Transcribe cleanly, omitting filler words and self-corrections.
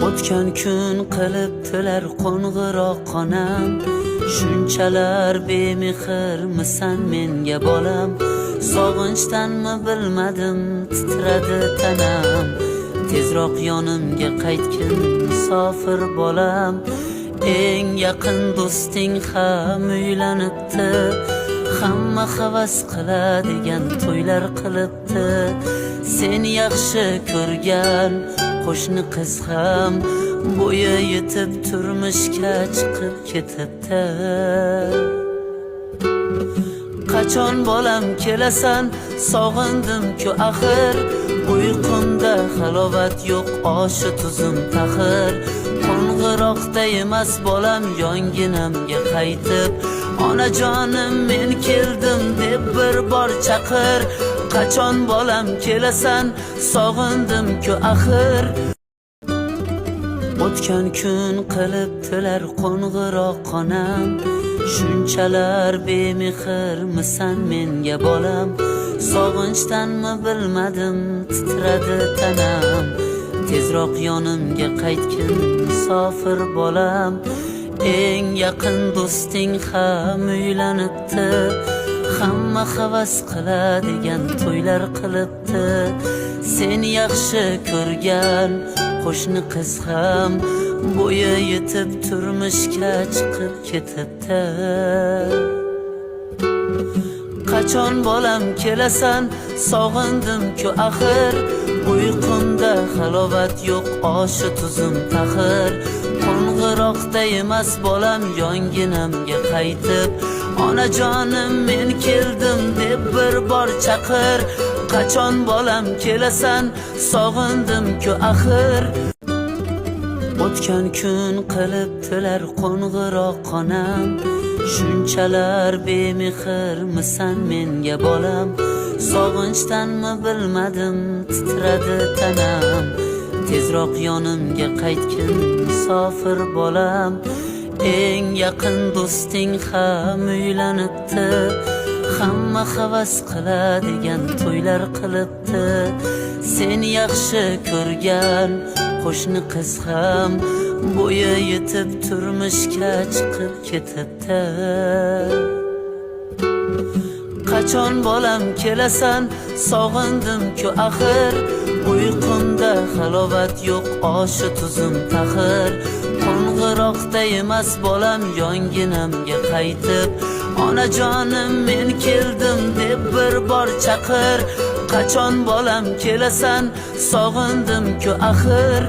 O'tgan kun qilibdilar qo'ng'iroq onam, shunchalar bemehrmisan menga bolam. Sog'inchdanmi bilmadim titradi tanam, tezroq yonimga qaytgin musofir bolam. Eng yaqin do'sting ham uylanibdi, hamma havas qiladigan to'ylar qilibdi. Sen yaxshi ko'rgan qo'shni qiz ham bo'yi yetib turmushga chiqib ketibdi. Qachon bolam kelasan, sog'indim-ku axir. Uyqumda halovat yo'q, oshi tuzim taxir. Qo'ng'iroqda emas bolam yonginamga qaytib, onajonim men keldim deb bir bor chaqir. Qachon bolam kelasan, sog'indim-ku axir. O'tgan kun qilibdilar qo'ng'iroq onam, shunchalar bemehrmisan menga bolam. Sog'inchdanmi bilmadim titradi tanam, tezroq yonimga qaytgin musofir bolam. Eng yaqin do'sting ham uylanibdi, hamma havas qiladigan to'ylar qilibdi. Sen yaxshi ko'rgan qo'shni qiz ham bo'yi yetib turmushga chiqib ketibdi. Qachon bolam kelasan, sog'indim-ku axir. Uyqumda halovat yo'q, oshi tuzim taxir. Qo'ng'iroqda emas bolam yonginamga qaytib, onajonim men keldim deb bir bor chaqir. Qachon bolam kelasan, sog'indim-ku axir. O'tgan kun qilibdilar qo'ng'iroq onam, shunchalar bemehrmisan menga bolam. Sog'inchdanmi bilmadim titradi tanam, tezroq yonimga qaytgin musofir bolam. Eng yaqin do'sting ham uylanibdi, hamma havas qiladigan to'ylar qilibdi. Sen yaxshi ko'rgan qo'shni qiz ham bo'yi yetib turmushga chiqib ketibdi. Qachon bolam kelasan, sog'indim-ku axir. Uyqumda halovat yo'q, oshi tuzim taxir. Qo'ng'iroqda emas bolam yonginamga qaytib, onajonim men keldim deb bir bor chaqir. Qachon bolam kelasan, sog'indim-ku axir.